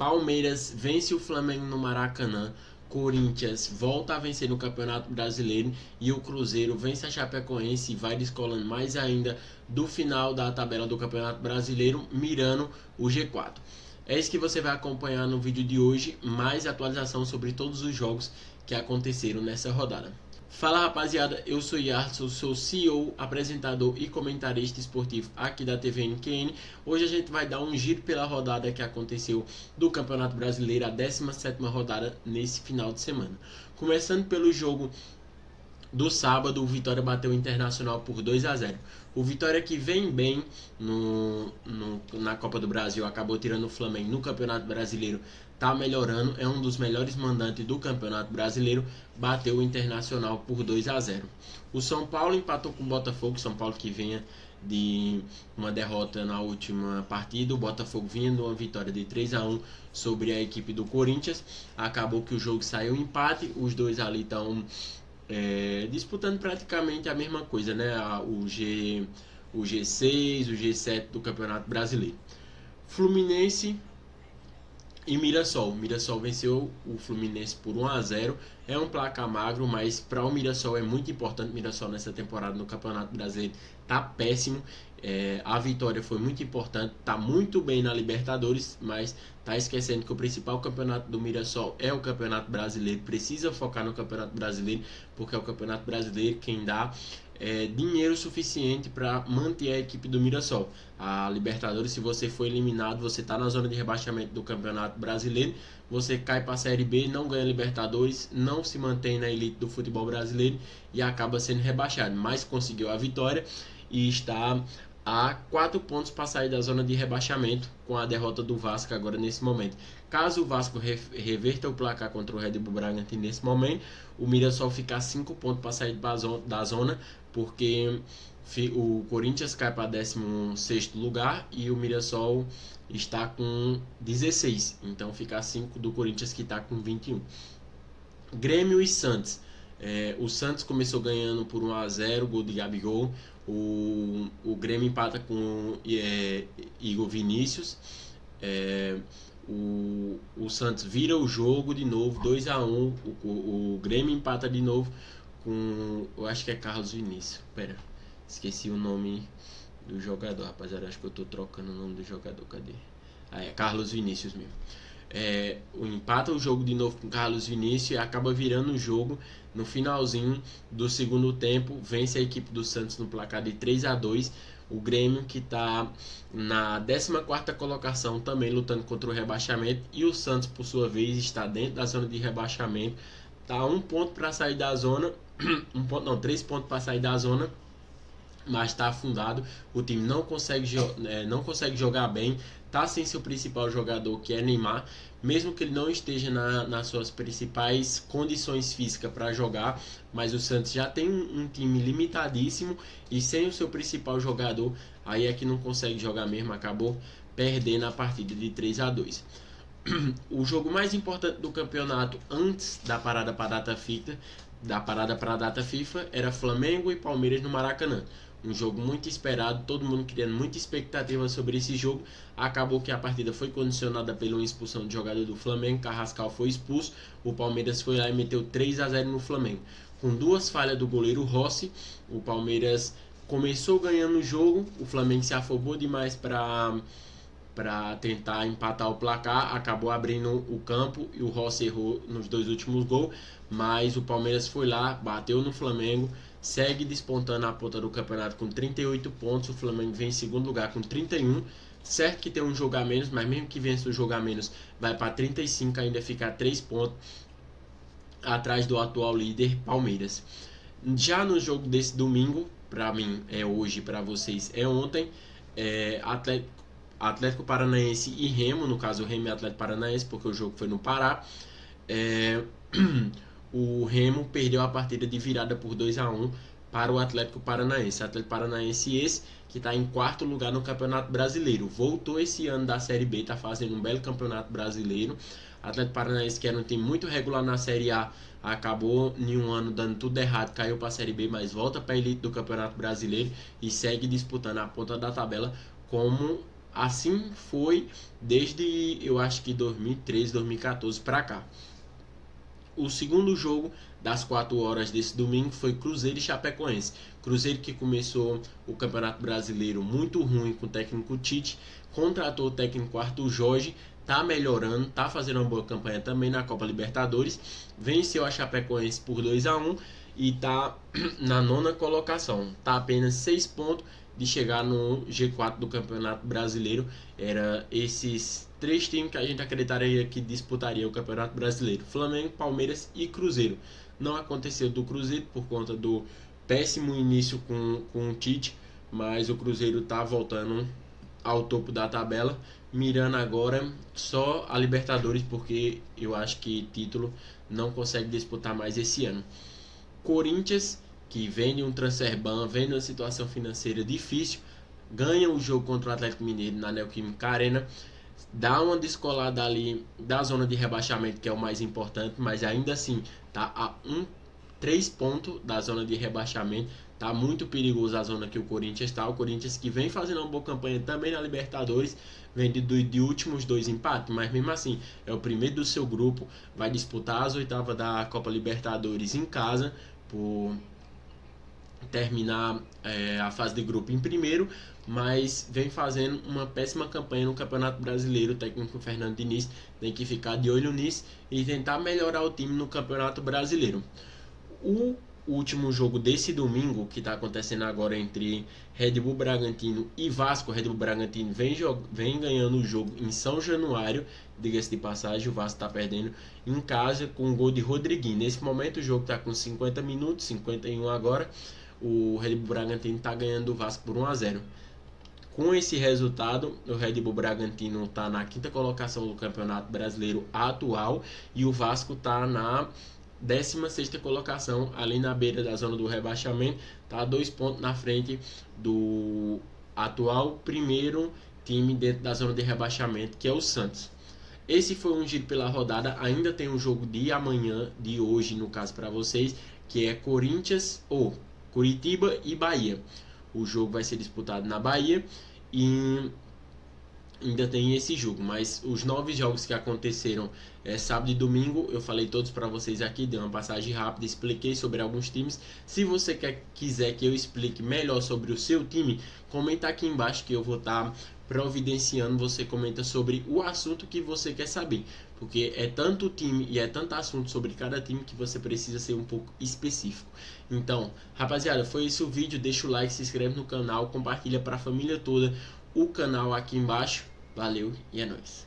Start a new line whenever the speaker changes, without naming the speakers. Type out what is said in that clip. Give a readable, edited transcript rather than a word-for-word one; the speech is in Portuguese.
Palmeiras vence o Flamengo no Maracanã. Corinthians volta a vencer no Campeonato Brasileiro e o Cruzeiro vence a Chapecoense e vai descolando mais ainda do final da tabela do Campeonato Brasileiro, mirando o G4. É isso que você vai acompanhar no vídeo de hoje, mais atualização sobre todos os jogos que aconteceram nessa rodada. Fala rapaziada, eu sou Yarson, sou CEO, apresentador e comentarista esportivo aqui da TV NQN. Hoje a gente vai dar um giro pela rodada que aconteceu do Campeonato Brasileiro, a 17ª rodada nesse final de semana. Começando pelo jogo do sábado, o Vitória bateu o Internacional por 2-0. O Vitória, que vem bem na Copa do Brasil, acabou tirando o Flamengo no Campeonato Brasileiro, tá melhorando, é um dos melhores mandantes do Campeonato Brasileiro, bateu o Internacional por 2-0. O São Paulo empatou com o Botafogo, São Paulo que vinha de uma derrota na última partida, o Botafogo vinha de uma vitória de 3-1 sobre a equipe do Corinthians. Acabou que o jogo saiu empate, os dois ali estão disputando praticamente a mesma coisa, né? O G6, o G7 do Campeonato Brasileiro. Fluminense e Mirassol. Mirassol venceu o Fluminense por 1-0. É um placar magro, mas para o Mirassol é muito importante. O Mirassol nessa temporada no Campeonato Brasileiro tá péssimo. A vitória foi muito importante, tá muito bem na Libertadores, mas tá esquecendo que o principal campeonato do Mirassol é o Campeonato Brasileiro. Precisa focar no Campeonato Brasileiro, porque é o Campeonato Brasileiro quem dá dinheiro suficiente para manter a equipe do Mirassol. A Libertadores, se você for eliminado, você está na zona de rebaixamento do Campeonato Brasileiro, você cai para a Série B, não ganha Libertadores, não se mantém na elite do futebol brasileiro e acaba sendo rebaixado, mas conseguiu a vitória e está a 4 pontos para sair da zona de rebaixamento, com a derrota do Vasco agora nesse momento. Caso o Vasco reverta o placar contra o Red Bull Bragantino nesse momento, o Mirassol fica a 5 pontos para sair da zona, porque o Corinthians cai para 16º lugar e o Mirassol está com 16, então fica a 5 do Corinthians, que está com 21. Grêmio e Santos. O Santos começou ganhando por 1-0, gol de Gabigol. O Grêmio empata com Igor Vinícius. O Santos vira o jogo de novo, 2-1. O Grêmio empata de novo com, eu acho que é Carlos Vinícius. Pera, esqueci o nome do jogador, rapaziada. Acho que eu tô trocando o nome do jogador. Cadê? É Carlos Vinícius mesmo. Empata o jogo de novo com Carlos Vinícius e acaba virando o jogo no finalzinho do segundo tempo. Vence a equipe do Santos no placar de 3-2. O Grêmio, que está na 14ª colocação, também lutando contra o rebaixamento, e o Santos, por sua vez, está dentro da zona de rebaixamento, está 1 ponto para sair da zona, 3 pontos para sair da zona, mas está afundado. O time não consegue jogar bem, está sem seu principal jogador, que é Neymar, mesmo que ele não esteja nas suas principais condições físicas para jogar, mas o Santos já tem um time limitadíssimo, e sem o seu principal jogador, aí é que não consegue jogar mesmo, acabou perdendo a partida de 3-2. O jogo mais importante do campeonato antes da parada para a data FIFA era Flamengo e Palmeiras no Maracanã. Um jogo muito esperado, todo mundo criando muita expectativa sobre esse jogo. Acabou que a partida foi condicionada pela expulsão de jogador do Flamengo. Carrascal foi expulso, o Palmeiras foi lá e meteu 3-0 no Flamengo. Com 2 falhas do goleiro Rossi, o Palmeiras começou ganhando o jogo, o Flamengo se afobou demais para tentar empatar o placar, acabou abrindo o campo e o Rossi errou nos 2 últimos gols, mas o Palmeiras foi lá, bateu no Flamengo, segue despontando a ponta do campeonato com 38 pontos, o Flamengo vem em segundo lugar com 31, certo que tem um jogo a menos, mas mesmo que vença o jogo a menos, vai para 35, ainda fica 3 pontos atrás do atual líder Palmeiras. Já no jogo desse domingo, para mim é hoje, para vocês é ontem, Atlético Paranaense e Remo, no caso o Remo e Atlético Paranaense, porque o jogo foi no Pará. O Remo perdeu a partida de virada por 2-1 para o Atlético Paranaense. Atlético Paranaense esse que está em 4º lugar no Campeonato Brasileiro. Voltou esse ano da Série B, está fazendo um belo Campeonato Brasileiro. Atlético Paranaense, que era um time muito regular na Série A, acabou em um ano dando tudo errado, caiu para a Série B, mas volta para a elite do Campeonato Brasileiro e segue disputando a ponta da tabela como Assim foi desde, eu acho que 2013, 2014 para cá. O segundo jogo das 4 horas desse domingo foi Cruzeiro e Chapecoense. Cruzeiro que começou o Campeonato Brasileiro muito ruim com o técnico Tite, contratou o técnico Arthur Jorge, tá melhorando, tá fazendo uma boa campanha também na Copa Libertadores, venceu a Chapecoense por 2-1 e tá na nona colocação, tá apenas 6 pontos de chegar no G4 do Campeonato Brasileiro. Era esses 3 times que a gente acreditaria que disputaria o Campeonato Brasileiro: Flamengo, Palmeiras e Cruzeiro. Não aconteceu do Cruzeiro por conta do péssimo início com o Tite, mas o Cruzeiro está voltando ao topo da tabela, mirando agora só a Libertadores, porque eu acho que título não consegue disputar mais esse ano. Corinthians, que vem de um transfer ban, vem de uma situação financeira difícil, ganha o jogo contra o Atlético Mineiro na Neoquímica Arena, dá uma descolada ali da zona de rebaixamento, que é o mais importante, mas ainda assim tá a 3 pontos da zona de rebaixamento. Tá muito perigoso a zona que o Corinthians está. O Corinthians que vem fazendo uma boa campanha também na Libertadores, vem de últimos 2 empates, mas mesmo assim é o primeiro do seu grupo, vai disputar as oitavas da Copa Libertadores em casa, por terminar a fase de grupo em primeiro, mas vem fazendo uma péssima campanha no Campeonato Brasileiro. O técnico Fernando Diniz tem que ficar de olho nisso e tentar melhorar o time no Campeonato Brasileiro. O último jogo desse domingo, que está acontecendo agora entre Red Bull Bragantino e Vasco. Red Bull Bragantino vem ganhando o jogo em São Januário, diga-se de passagem. O Vasco está perdendo em casa com um gol de Rodriguinho. Nesse momento o jogo está com 50 minutos, 51 agora. O Red Bull Bragantino está ganhando o Vasco por 1-0. Com esse resultado, o Red Bull Bragantino está na 5ª colocação do Campeonato Brasileiro atual e o Vasco está na 16ª colocação, ali na beira da zona do rebaixamento, está 2 pontos na frente do atual primeiro time dentro da zona de rebaixamento, que é o Santos. Esse foi um giro pela rodada. Ainda tem um jogo de amanhã, de hoje no caso para vocês, que é Corinthians ou Curitiba e Bahia. O jogo vai ser disputado na Bahia e ainda tem esse jogo, mas os 9 jogos que aconteceram sábado e domingo, eu falei todos para vocês aqui, dei uma passagem rápida, expliquei sobre alguns times. Se você quiser que eu explique melhor sobre o seu time, comenta aqui embaixo que eu vou estar providenciando. Você comenta sobre o assunto que você quer saber, porque é tanto time e é tanto assunto sobre cada time que você precisa ser um pouco específico. Então, rapaziada, foi esse o vídeo. Deixa o like, se inscreve no canal, compartilha para a família toda o canal aqui embaixo. Valeu e é nóis.